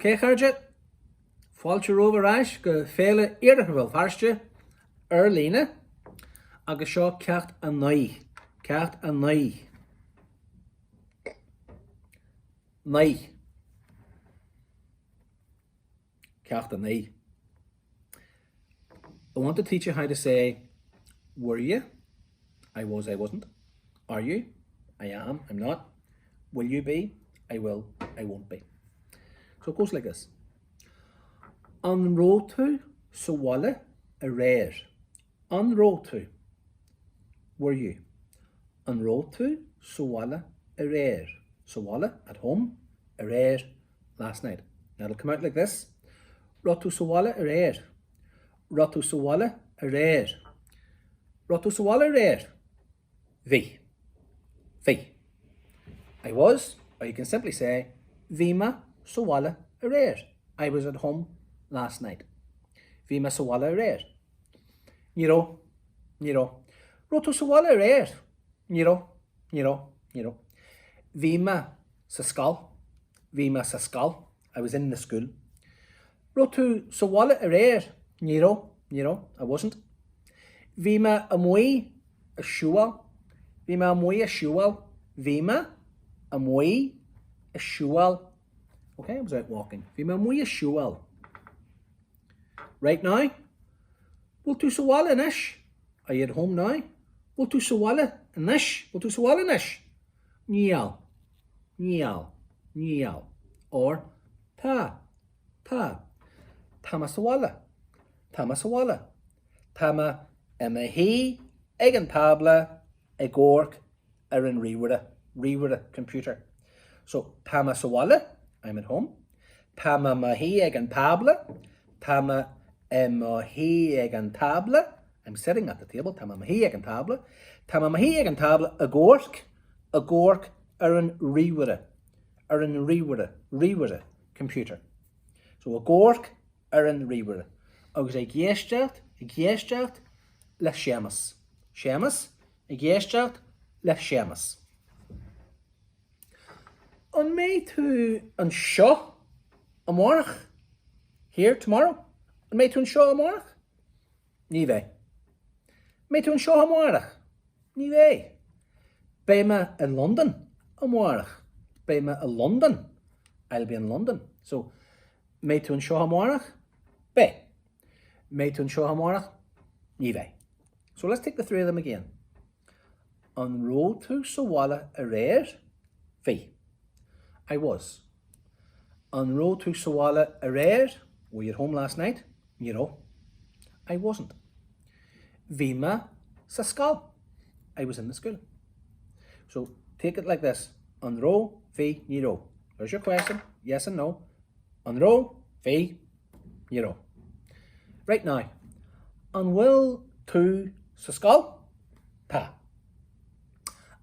Okay, cairde, fáilte rómha rais go féile Earraigh bhfuil fairste Earraigh agus seo ceacht a naoi. Ceacht a naoi. Naoi. Ceacht a naoi. I want to teach you how to say, were you? I was, I wasn't. Are you? I am, I'm not. Will you be? I will, I won't be. So it goes like this. An rótú sa bhaile a réir. An rótú. Were you? An rótú sa bhaile a réir. Sa bhaile, at home, a réir, last night. Now it'll come out like this. Rotú sa bhaile a réir. Rotú sa bhaile a réir. Rotú sa bhaile a réir. Bhí. Bhí. I was, or you can simply say, bhí me sa bhaile a réir. I was at home last night. Bhí me sa bhaile a réir. Ní raibh. Ní raibh. Rotú sa bhaile a réir. Ní raibh. Ní raibh. Ní raibh. Bhí me sa scal. Bhí me sa scal. I was in the school. Rotú sa bhaile a réir. Ní raibh. Ní raibh. I wasn't. Bhí me amuigh a siúil. Bhí me amuigh a siúil. Bhí me amuigh a siúil. Okay, I was out walking. Bhí me amuigh a siúil. Right now, bhfuil tú sa bhaile inis? Are you at home now? Bhfuil tú sa bhaile inis? Bhfuil tú sa bhaile inis? Níl. Níl. Níl. Or tá. Tá. Tá me sa bhaile. Tá me sa bhaile. Tá me ima hí ag an tabla ag gcóirc ar an ríomhaire computer. So tá me sa bhaile, I'm at home. Tá me ima hí ag an tabla. Tá me ima hí ag an tabla. I'm sitting at the table. Tá me ima hí ag an tabla. Tá me ima hí ag an tabla ag gcóirc ar an ríomhaire computer. So ag gcóirc ar an ríomhaire. Agus ag ghéisteacht le séamas. Séamas, ag ghéisteacht le séamas. An méid tú an seo amárach? Here, tomorrow? An méid tú an seo amárach? Ní bheith. Méid tú an seo amárach? Ní bheith. Bé me in London amárach. Bé me in London. I'll be in London. So, méid tú an seo amárach? Bé. Méid tú an seo amárach? Ní bheith. So let's take the three of them again. An rótú sa bhaile a réir? Bhí. I was. An rótú sa bhaile a réir? Were you at home last night? Ní raibh. I wasn't. Bhí me sa scal. I was in the school. So take it like this. An ró, bhí, ní raibh. There's your question. Yes and no. An ró, bhí, ní raibh. Right now. An bhfuil tú sa scal? Tá.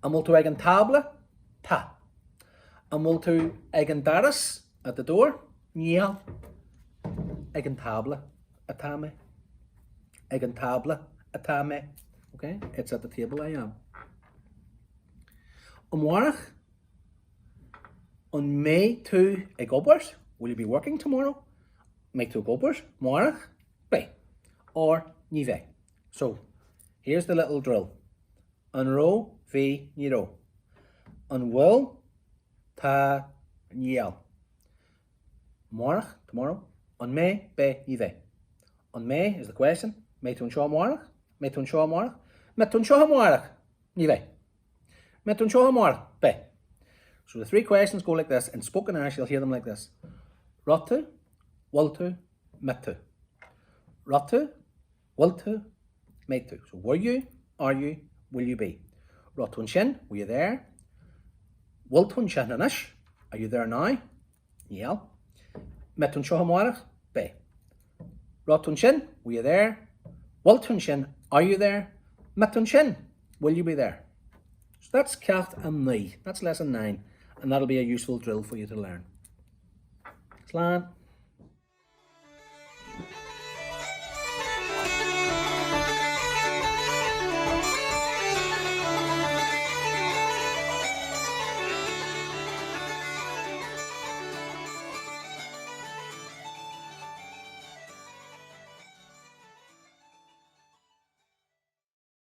An bhfuil tú ag an tabla? Tá. An bhfuil tú ag an daras at the door? Níl. Ag an tabla atá me. Ag an tabla atá me. Okay? It's at the table I am. Amárach? An méid tú ag obair? Will you be working tomorrow? Méid tú ag obair? Amárach? Bé. Or ní bheith. So, here's the little drill. An ró, bhí, ní raibh. An bhfuil, tá, níl. Amárach, tomorrow. An mé, bé, ní bheith. An mé is the question. Méid tú an seo amárach? Méid tú an seo amárach? Méid tú an seo amárach? Ní bheith. Méid tú an seo amárach? Bé. So the three questions go like this. In spoken Irish, you'll hear them like this. Rottu, waltu, metu. Rottu, waltu, metu. So were you, are you, will you be? Rotun shin, were you there? Waltun shin anish, are you there now? Níl. Metun seo amárach? Bé. Rotun shin, were you there? Waltun shin, are you there? Metun shin, will you be there? So that's ceacht a naoi. That's lesson 9, and that'll be a useful drill for you to learn. Slán.